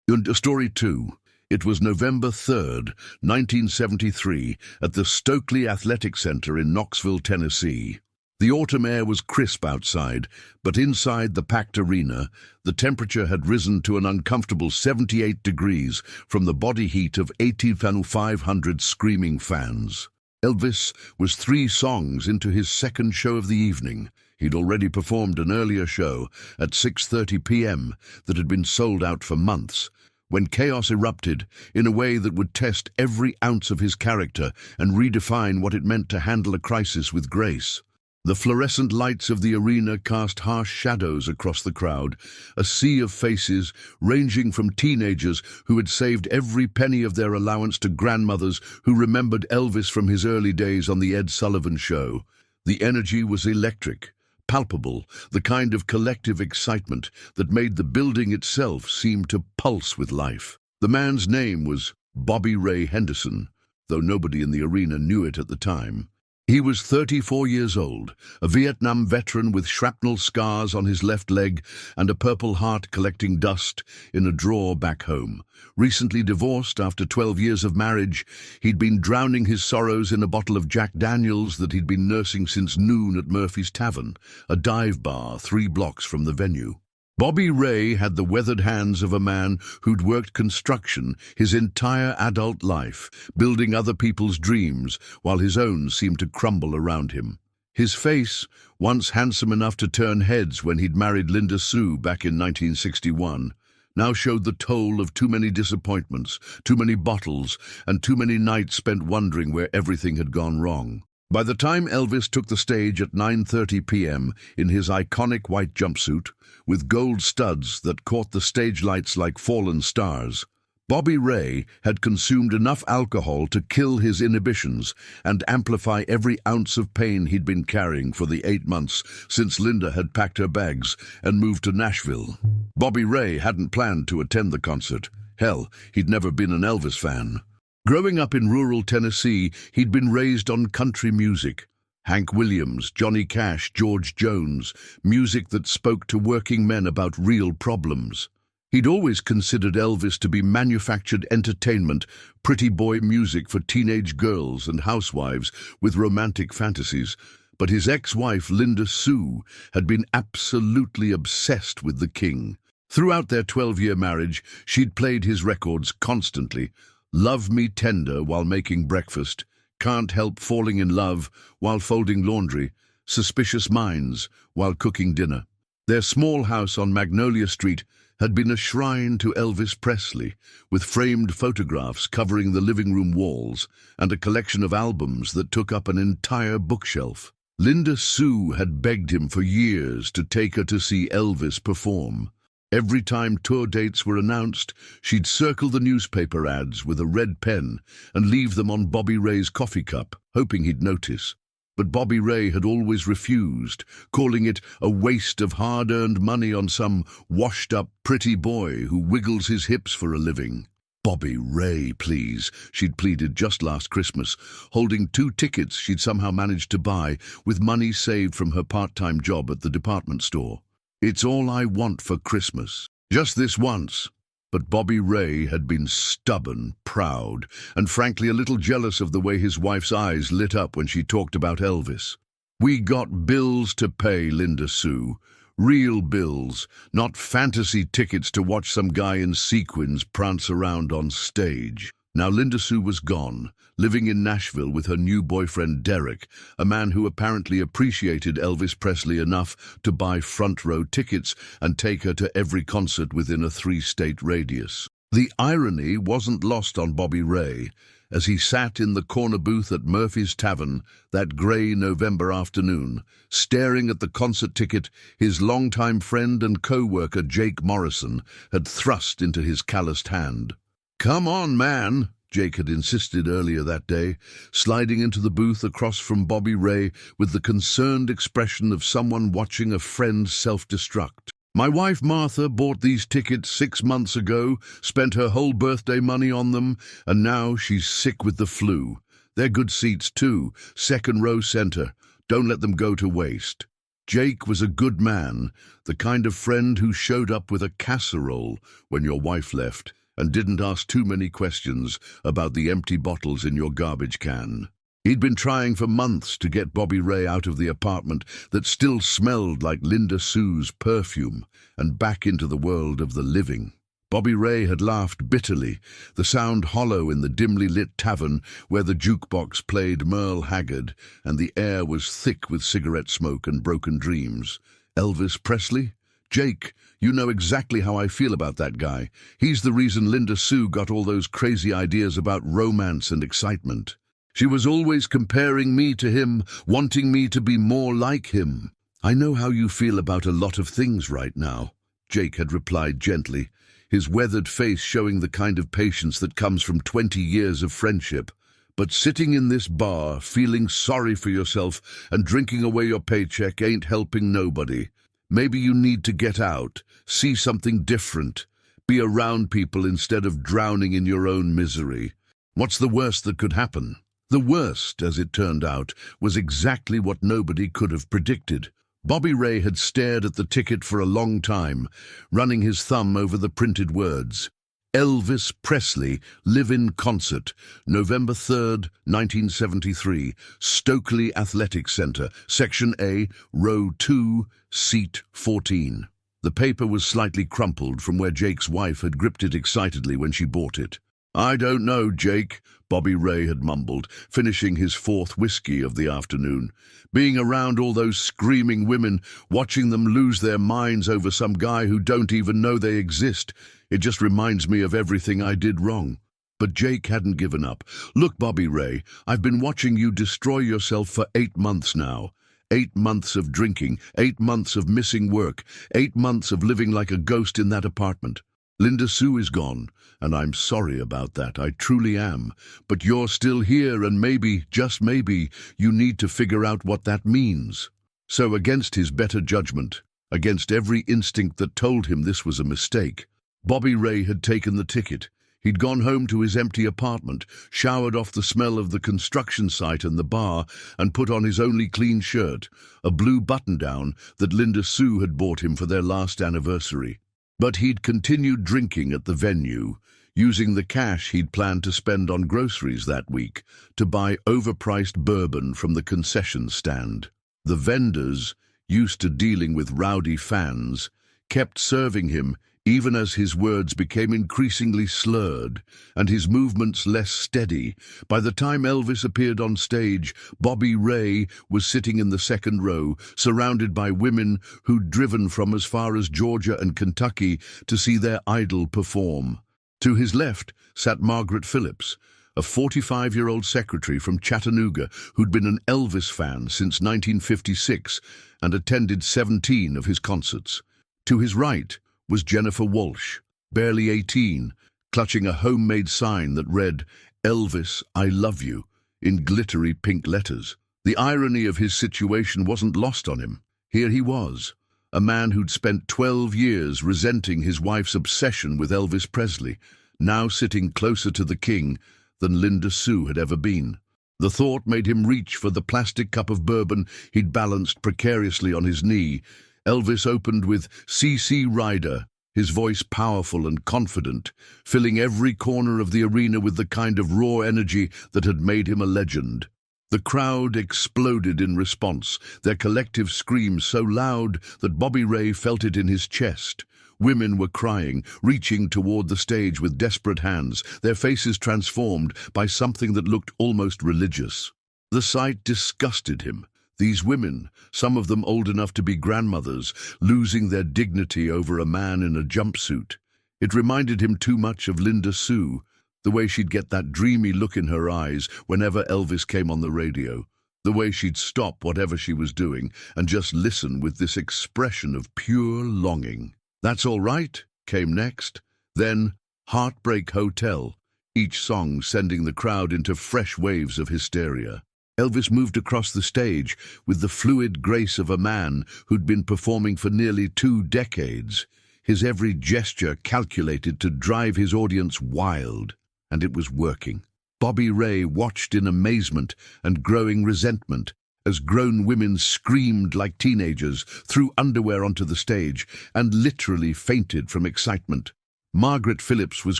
And story 2. It was November 3rd, 1973, at the Stokely Athletic Center in Knoxville, Tennessee. The autumn air was crisp outside, but inside the packed arena, the temperature had risen to an uncomfortable 78 degrees from the body heat of 8,500 screaming fans. Elvis was 3 songs into his second show of the evening. He'd already performed an earlier show at 6:30 p.m. that had been sold out for months, when chaos erupted in a way that would test every ounce of his character and redefine what it meant to handle a crisis with grace. The fluorescent lights of the arena cast harsh shadows across the crowd, a sea of faces ranging from teenagers who had saved every penny of their allowance to grandmothers who remembered Elvis from his early days on The Ed Sullivan Show. The energy was electric, palpable, the kind of collective excitement that made the building itself seem to pulse with life. The man's name was Bobby Ray Henderson, though nobody in the arena knew it at the time. He was 34 years old, a Vietnam veteran with shrapnel scars on his left leg and a Purple Heart collecting dust in a drawer back home. Recently divorced after 12 years of marriage, he'd been drowning his sorrows in a bottle of Jack Daniels that he'd been nursing since noon at Murphy's Tavern, a dive bar 3 blocks from the venue. Bobby Ray had the weathered hands of a man who'd worked construction his entire adult life, building other people's dreams while his own seemed to crumble around him. His face, once handsome enough to turn heads when he'd married Linda Sue back in 1961, now showed the toll of too many disappointments, too many bottles, and too many nights spent wondering where everything had gone wrong. By the time Elvis took the stage at 9:30 p.m. in his iconic white jumpsuit, with gold studs that caught the stage lights like fallen stars, Bobby Ray had consumed enough alcohol to kill his inhibitions and amplify every ounce of pain he'd been carrying for the 8 months since Linda had packed her bags and moved to Nashville. Bobby Ray hadn't planned to attend the concert. Hell, he'd never been an Elvis fan. Growing up in rural Tennessee, he'd been raised on country music. Hank Williams, Johnny Cash, George Jones, music that spoke to working men about real problems. He'd always considered Elvis to be manufactured entertainment, pretty boy music for teenage girls and housewives with romantic fantasies. But his ex-wife, Linda Sue, had been absolutely obsessed with the king. Throughout their 12-year marriage, she'd played his records constantly. Love Me Tender while making breakfast, Can't Help Falling in Love while folding laundry, Suspicious Minds while cooking dinner. Their small house on Magnolia Street had been a shrine to Elvis Presley, with framed photographs covering the living room walls and a collection of albums that took up an entire bookshelf. Linda Sue had begged him for years to take her to see Elvis perform. Every time tour dates were announced, she'd circle the newspaper ads with a red pen and leave them on Bobby Ray's coffee cup, hoping he'd notice. But Bobby Ray had always refused, calling it a waste of hard-earned money on some washed-up pretty boy who wiggles his hips for a living. "Bobby Ray, please," she'd pleaded just last Christmas, holding 2 tickets she'd somehow managed to buy with money saved from her part-time job at the department store. "It's all I want for Christmas. Just this once." But Bobby Ray had been stubborn, proud, and frankly a little jealous of the way his wife's eyes lit up when she talked about Elvis. "We got bills to pay, Linda Sue. Real bills, not fantasy tickets to watch some guy in sequins prance around on stage." Now Linda Sue was gone, living in Nashville with her new boyfriend Derek, a man who apparently appreciated Elvis Presley enough to buy front-row tickets and take her to every concert within a 3-state radius. The irony wasn't lost on Bobby Ray as he sat in the corner booth at Murphy's Tavern that grey November afternoon, staring at the concert ticket his longtime friend and co-worker Jake Morrison had thrust into his calloused hand. "Come on, man," Jake had insisted earlier that day, sliding into the booth across from Bobby Ray with the concerned expression of someone watching a friend self-destruct. "My wife Martha bought these tickets 6 months ago, spent her whole birthday money on them, and now she's sick with the flu. They're good seats too, 2nd row center. Don't let them go to waste." Jake was a good man, the kind of friend who showed up with a casserole when your wife left and didn't ask too many questions about the empty bottles in your garbage can. He'd been trying for months to get Bobby Ray out of the apartment that still smelled like Linda Sue's perfume and back into the world of the living. Bobby Ray had laughed bitterly, the sound hollow in the dimly lit tavern where the jukebox played Merle Haggard and the air was thick with cigarette smoke and broken dreams. Elvis Presley? Jake, you know exactly how I feel about that guy. He's the reason Linda Sue got all those crazy ideas about romance and excitement. She was always comparing me to him, wanting me to be more like him. I know how you feel about a lot of things right now, Jake had replied gently, his weathered face showing the kind of patience that comes from 20 years of friendship. But sitting in this bar, feeling sorry for yourself and drinking away your paycheck ain't helping nobody. Maybe you need to get out, see something different, be around people instead of drowning in your own misery. What's the worst that could happen? The worst, as it turned out, was exactly what nobody could have predicted. Bobby Ray had stared at the ticket for a long time, running his thumb over the printed words. Elvis Presley, Live-In Concert, November 3rd, 1973, Stokely Athletic Center, Section A, Row 2, Seat 14. The paper was slightly crumpled from where Jake's wife had gripped it excitedly when she bought it. I don't know, Jake, Bobby Ray had mumbled, finishing his fourth whiskey of the afternoon. Being around all those screaming women, watching them lose their minds over some guy who don't even know they exist, it just reminds me of everything I did wrong. But Jake hadn't given up. Look, Bobby Ray, I've been watching you destroy yourself for 8 months now. 8 months of drinking, 8 months of missing work, 8 months of living like a ghost in that apartment. Linda Sue is gone, and I'm sorry about that, I truly am. But you're still here, and maybe, just maybe, you need to figure out what that means. So against his better judgment, against every instinct that told him this was a mistake, Bobby Ray had taken the ticket. He'd gone home to his empty apartment, showered off the smell of the construction site and the bar, and put on his only clean shirt, a blue button-down that Linda Sue had bought him for their last anniversary. But he'd continued drinking at the venue, using the cash he'd planned to spend on groceries that week to buy overpriced bourbon from the concession stand. The vendors, used to dealing with rowdy fans, kept serving him even as his words became increasingly slurred and his movements less steady. By the time Elvis appeared on stage, Bobby Ray was sitting in the second row, surrounded by women who'd driven from as far as Georgia and Kentucky to see their idol perform. To his left sat Margaret Phillips, a 45-year-old secretary from Chattanooga who'd been an Elvis fan since 1956 and attended 17 of his concerts. To his right was Jennifer Walsh, barely 18, clutching a homemade sign that read, "Elvis, I love you," in glittery pink letters. The irony of his situation wasn't lost on him. Here he was, a man who'd spent 12 years resenting his wife's obsession with Elvis Presley, now sitting closer to the king than Linda Sue had ever been. The thought made him reach for the plastic cup of bourbon he'd balanced precariously on his knee. Elvis opened with "C.C. Rider," his voice powerful and confident, filling every corner of the arena with the kind of raw energy that had made him a legend. The crowd exploded in response, their collective screams so loud that Bobby Ray felt it in his chest. Women were crying, reaching toward the stage with desperate hands, their faces transformed by something that looked almost religious. The sight disgusted him. These women, some of them old enough to be grandmothers, losing their dignity over a man in a jumpsuit. It reminded him too much of Linda Sue, the way she'd get that dreamy look in her eyes whenever Elvis came on the radio, the way she'd stop whatever she was doing and just listen with this expression of pure longing. "That's All Right" came next, then "Heartbreak Hotel," each song sending the crowd into fresh waves of hysteria. Elvis moved across the stage with the fluid grace of a man who'd been performing for nearly 2 decades, his every gesture calculated to drive his audience wild. And it was working. Bobby Ray watched in amazement and growing resentment as grown women screamed like teenagers, threw underwear onto the stage, and literally fainted from excitement. Margaret Phillips was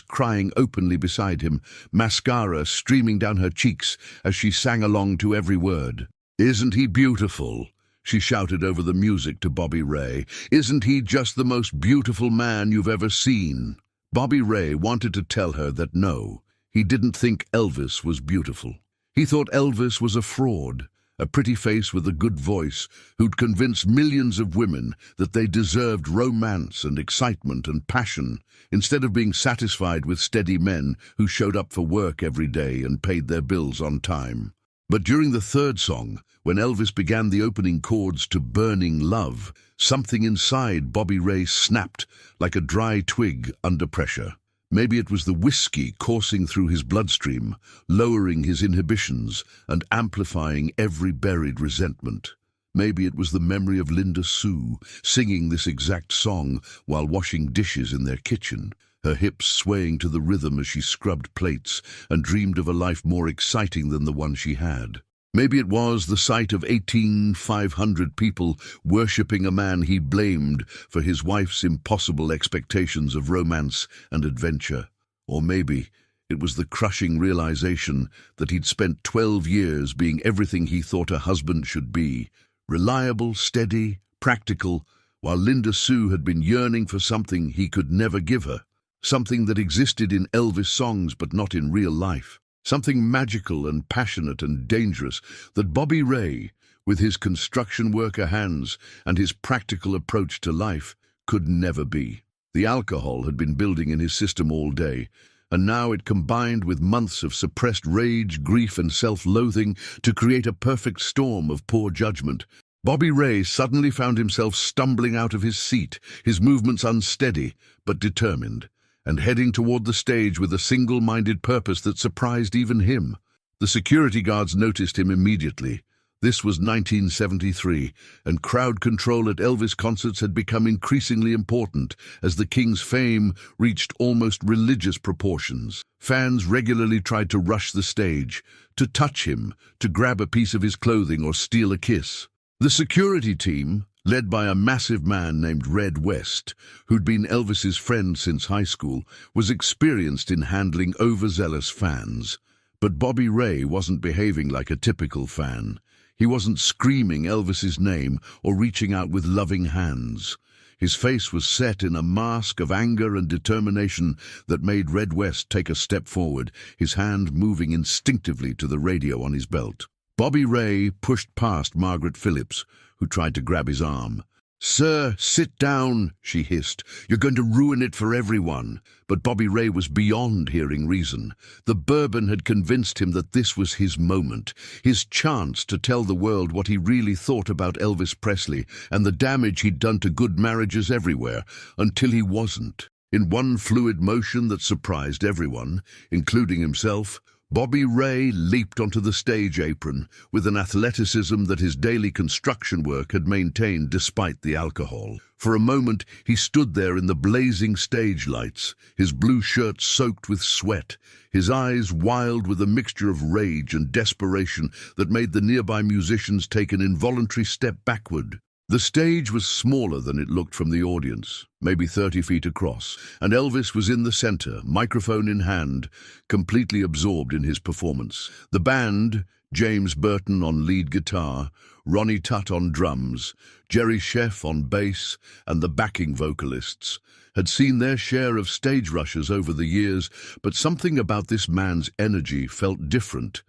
crying openly beside him, mascara streaming down her cheeks as she sang along to every word. "Isn't he beautiful?" she shouted over the music to Bobby Ray. "Isn't he just the most beautiful man you've ever seen?" Bobby Ray wanted to tell her that no, he didn't think Elvis was beautiful. He thought Elvis was a fraud, a pretty face with a good voice who'd convince millions of women that they deserved romance and excitement and passion instead of being satisfied with steady men who showed up for work every day and paid their bills on time. But during the third song, when Elvis began the opening chords to Burning Love, something inside Bobby Ray snapped like a dry twig under pressure. Maybe it was the whiskey coursing through his bloodstream, lowering his inhibitions and amplifying every buried resentment. Maybe it was the memory of Linda Sue singing this exact song while washing dishes in their kitchen, her hips swaying to the rhythm as she scrubbed plates and dreamed of a life more exciting than the one she had. Maybe it was the sight of 18,500 people worshipping a man he blamed for his wife's impossible expectations of romance and adventure. Or maybe it was the crushing realization that he'd spent 12 years being everything he thought a husband should be, reliable, steady, practical, while Linda Sue had been yearning for something he could never give her, something that existed in Elvis songs but not in real life. Something magical and passionate and dangerous that Bobby Ray, with his construction worker hands and his practical approach to life, could never be. The alcohol had been building in his system all day, and now it combined with months of suppressed rage, grief, and self-loathing to create a perfect storm of poor judgment. Bobby Ray suddenly found himself stumbling out of his seat, his movements unsteady but determined, and heading toward the stage with a single-minded purpose that surprised even him. The security guards noticed him immediately. This was 1973, and crowd control at Elvis concerts had become increasingly important as the King's fame reached almost religious proportions. Fans regularly tried to rush the stage, to touch him, to grab a piece of his clothing or steal a kiss. The security team, led by a massive man named Red West, who'd been Elvis's friend since high school, was experienced in handling overzealous fans. But Bobby Ray wasn't behaving like a typical fan. He wasn't screaming Elvis's name or reaching out with loving hands. His face was set in a mask of anger and determination that made Red West take a step forward, his hand moving instinctively to the radio on his belt. Bobby Ray pushed past Margaret Phillips, who tried to grab his arm. "Sir, sit down," she hissed. "You're going to ruin it for everyone." But Bobby Ray was beyond hearing reason. The bourbon had convinced him that this was his moment, his chance to tell the world what he really thought about Elvis Presley and the damage he'd done to good marriages everywhere, until he wasn't. In one fluid motion that surprised everyone, including himself, Bobby Ray leaped onto the stage apron with an athleticism that his daily construction work had maintained despite the alcohol. For a moment, he stood there in the blazing stage lights, his blue shirt soaked with sweat, his eyes wild with a mixture of rage and desperation that made the nearby musicians take an involuntary step backward. The stage was smaller than it looked from the audience, maybe 30 feet across, and Elvis was in the center, microphone in hand, completely absorbed in his performance. The band, James Burton on lead guitar, Ronnie Tutt on drums, Jerry Sheff on bass, and the backing vocalists, had seen their share of stage rushes over the years, but something about this man's energy felt different,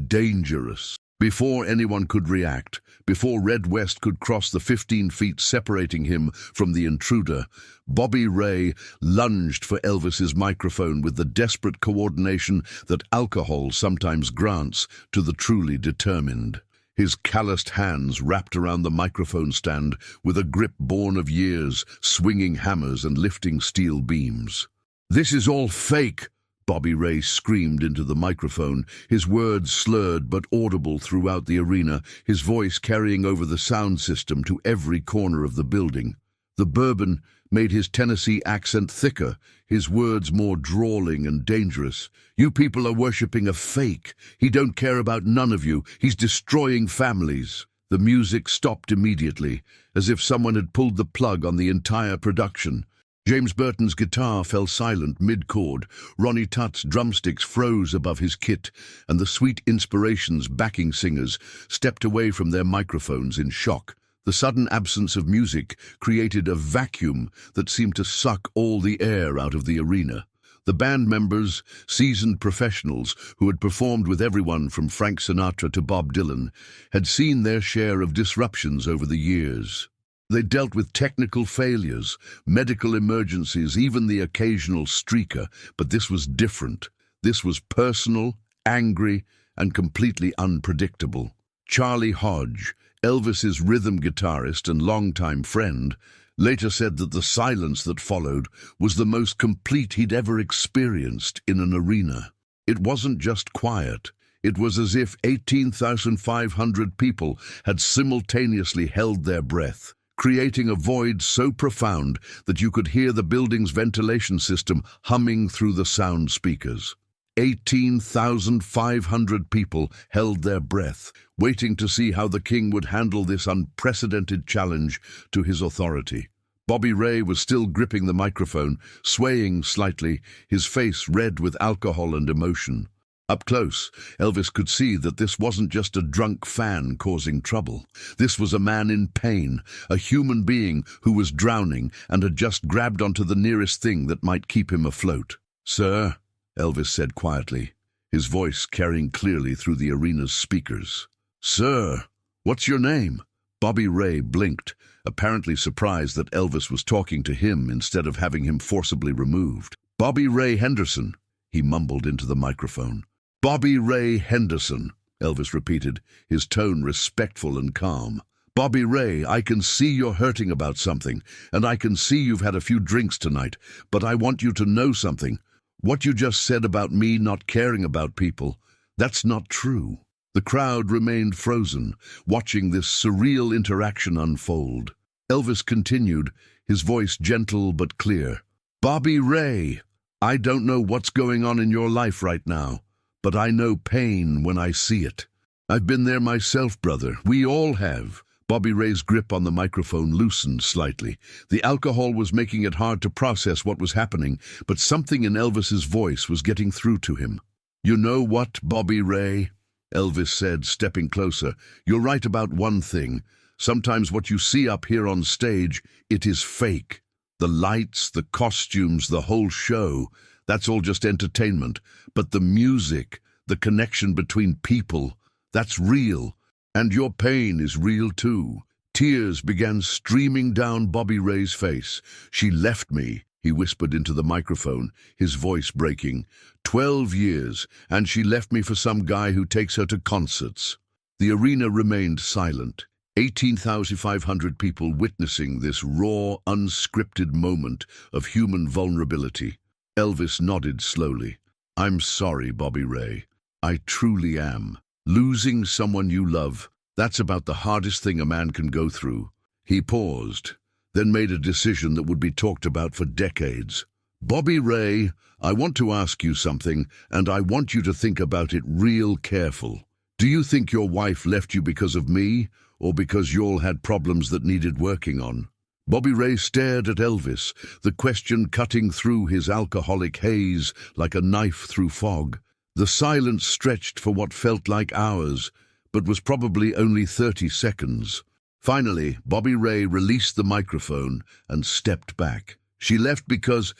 dangerous. Before anyone could react, before Red West could cross the 15 feet separating him from the intruder, Bobby Ray lunged for Elvis's microphone with the desperate coordination that alcohol sometimes grants to the truly determined. His calloused hands wrapped around the microphone stand with a grip born of years, swinging hammers and lifting steel beams. "This is all fake!" Bobby Ray screamed into the microphone, his words slurred but audible throughout the arena, his voice carrying over the sound system to every corner of the building. The bourbon made his Tennessee accent thicker, his words more drawling and dangerous. "You people are worshipping a fake. He don't care about none of you. He's destroying families." The music stopped immediately, as if someone had pulled the plug on the entire production. James Burton's guitar fell silent mid-chord, Ronnie Tutt's drumsticks froze above his kit, and the Sweet Inspirations' backing singers stepped away from their microphones in shock. The sudden absence of music created a vacuum that seemed to suck all the air out of the arena. The band members, seasoned professionals who had performed with everyone from Frank Sinatra to Bob Dylan, had seen their share of disruptions over the years. They dealt with technical failures, medical emergencies, even the occasional streaker, but this was different. This was personal, angry, and completely unpredictable. Charlie Hodge, Elvis's rhythm guitarist and longtime friend, later said that the silence that followed was the most complete he'd ever experienced in an arena. It wasn't just quiet. It was as if 18,500 people had simultaneously held their breath, creating a void so profound that you could hear the building's ventilation system humming through the sound speakers. 18,500 people held their breath, waiting to see how the king would handle this unprecedented challenge to his authority. Bobby Ray was still gripping the microphone, swaying slightly, his face red with alcohol and emotion. Up close, Elvis could see that this wasn't just a drunk fan causing trouble. This was a man in pain, a human being who was drowning and had just grabbed onto the nearest thing that might keep him afloat. "Sir," Elvis said quietly, his voice carrying clearly through the arena's speakers. "Sir, what's your name?" Bobby Ray blinked, apparently surprised that Elvis was talking to him instead of having him forcibly removed. "Bobby Ray Henderson," he mumbled into the microphone. "Bobby Ray Henderson," Elvis repeated, his tone respectful and calm. "Bobby Ray, I can see you're hurting about something, and I can see you've had a few drinks tonight, but I want you to know something. What you just said about me not caring about people, that's not true." The crowd remained frozen, watching this surreal interaction unfold. Elvis continued, his voice gentle but clear. "Bobby Ray, I don't know what's going on in your life right now, but I know pain when I see it. I've been there myself, brother. We all have." Bobby Ray's grip on the microphone loosened slightly. The alcohol was making it hard to process what was happening, but something in Elvis's voice was getting through to him. "You know what, Bobby Ray?" Elvis said, stepping closer. "You're right about one thing. Sometimes what you see up here on stage, it is fake. The lights, the costumes, the whole show, that's all just entertainment. But the music, the connection between people, that's real. And your pain is real too." Tears began streaming down Bobby Ray's face. "She left me," he whispered into the microphone, his voice breaking. 12 years, and she left me for some guy who takes her to concerts." The arena remained silent, 18,500 people witnessing this raw, unscripted moment of human vulnerability. Elvis nodded slowly. "I'm sorry, Bobby Ray. I truly am. Losing someone you love, that's about the hardest thing a man can go through." He paused, then made a decision that would be talked about for decades. "Bobby Ray, I want to ask you something, and I want you to think about it real careful. Do you think your wife left you because of me, or because y'all had problems that needed working on?" Bobby Ray stared at Elvis, the question cutting through his alcoholic haze like a knife through fog. The silence stretched for what felt like hours, but was probably only 30 seconds. Finally, Bobby Ray released the microphone and stepped back. "She left because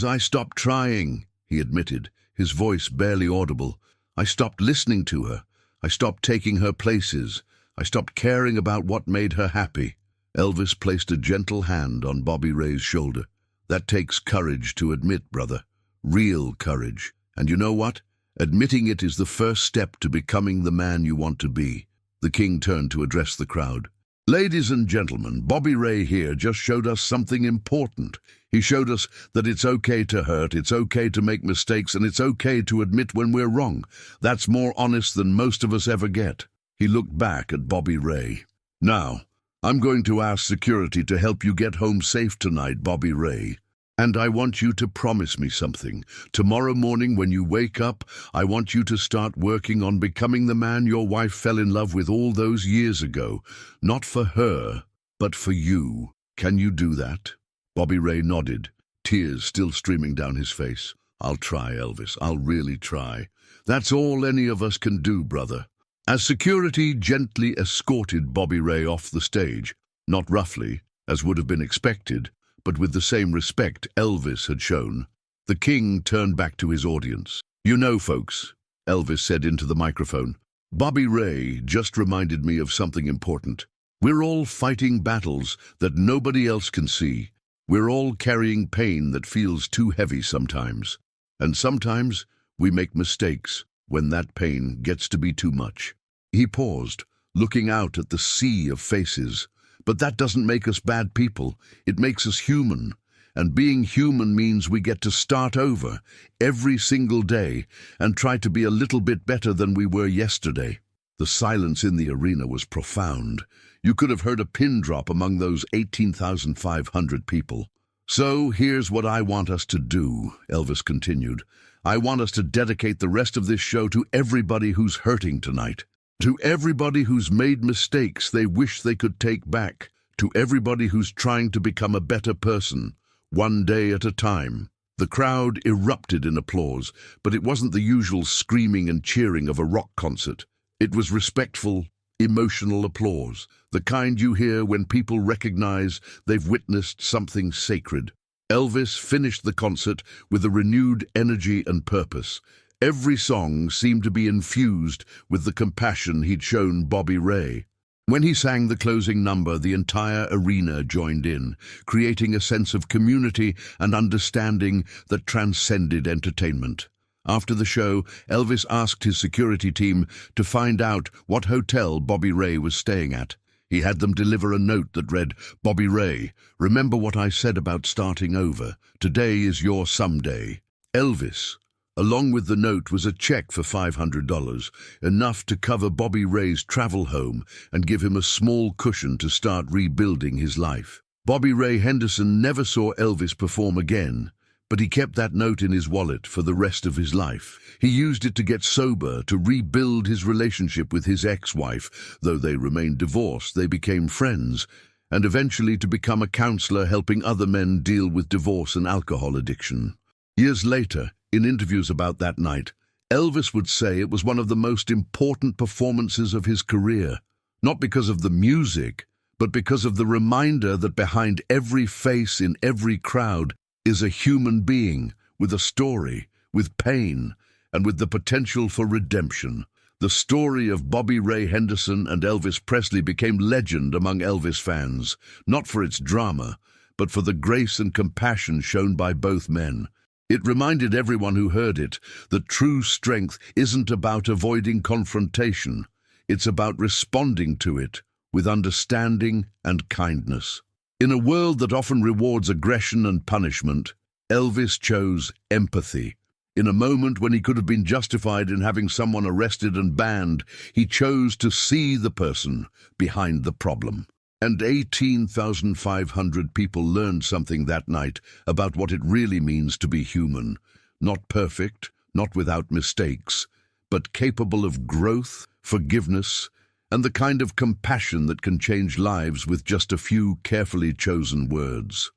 I stopped trying," he admitted, his voice barely audible. "I stopped listening to her. I stopped taking her places. I stopped caring about what made her happy." Elvis placed a gentle hand on Bobby Ray's shoulder. "That takes courage to admit, brother. Real courage. And you know what? Admitting it is the first step to becoming the man you want to be." The king turned to address the crowd. "Ladies and gentlemen, Bobby Ray here just showed us something important. He showed us that it's okay to hurt, it's okay to make mistakes, and it's okay to admit when we're wrong. That's more honest than most of us ever get." He looked back at Bobby Ray. "Now, I'm going to ask security to help you get home safe tonight, Bobby Ray. And I want you to promise me something. Tomorrow morning when you wake up, I want you to start working on becoming the man your wife fell in love with all those years ago. Not for her, but for you. Can you do that?" Bobby Ray nodded, tears still streaming down his face. "I'll try, Elvis. I'll really try. That's all any of us can do, brother." As security gently escorted Bobby Ray off the stage, not roughly, as would have been expected, but with the same respect Elvis had shown, the king turned back to his audience. "You know, folks," Elvis said into the microphone, "Bobby Ray just reminded me of something important. We're all fighting battles that nobody else can see. We're all carrying pain that feels too heavy sometimes. And sometimes we make mistakes when that pain gets to be too much." He paused, looking out at the sea of faces. "But that doesn't make us bad people. It makes us human. And being human means we get to start over every single day and try to be a little bit better than we were yesterday." The silence in the arena was profound. You could have heard a pin drop among those 18,500 people. "So here's what I want us to do," Elvis continued. "I want us to dedicate the rest of this show to everybody who's hurting tonight. To everybody who's made mistakes they wish they could take back. To everybody who's trying to become a better person, one day at a time." The crowd erupted in applause, but it wasn't the usual screaming and cheering of a rock concert. It was respectful, emotional applause, the kind you hear when people recognize they've witnessed something sacred. Elvis finished the concert with a renewed energy and purpose. Every song seemed to be infused with the compassion he'd shown Bobby Ray. When he sang the closing number, the entire arena joined in, creating a sense of community and understanding that transcended entertainment. After the show, Elvis asked his security team to find out what hotel Bobby Ray was staying at. He had them deliver a note that read, "Bobby Ray, remember what I said about starting over. Today is your someday. Elvis." Along with the note was a check for $500, enough to cover Bobby Ray's travel home and give him a small cushion to start rebuilding his life. Bobby Ray Henderson never saw Elvis perform again, but he kept that note in his wallet for the rest of his life. He used it to get sober, to rebuild his relationship with his ex-wife. Though they remained divorced, they became friends, and eventually to become a counselor helping other men deal with divorce and alcohol addiction. Years later, in interviews about that night, Elvis would say it was one of the most important performances of his career, not because of the music, but because of the reminder that behind every face in every crowd is a human being with a story, with pain, and with the potential for redemption. The story of Bobby Ray Henderson and Elvis Presley became legend among Elvis fans, not for its drama, but for the grace and compassion shown by both men. It reminded everyone who heard it that true strength isn't about avoiding confrontation. It's about responding to it with understanding and kindness. In a world that often rewards aggression and punishment, Elvis chose empathy. In a moment when he could have been justified in having someone arrested and banned, he chose to see the person behind the problem. And 18,500 people learned something that night about what it really means to be human. Not perfect, not without mistakes, but capable of growth, forgiveness, and the kind of compassion that can change lives with just a few carefully chosen words.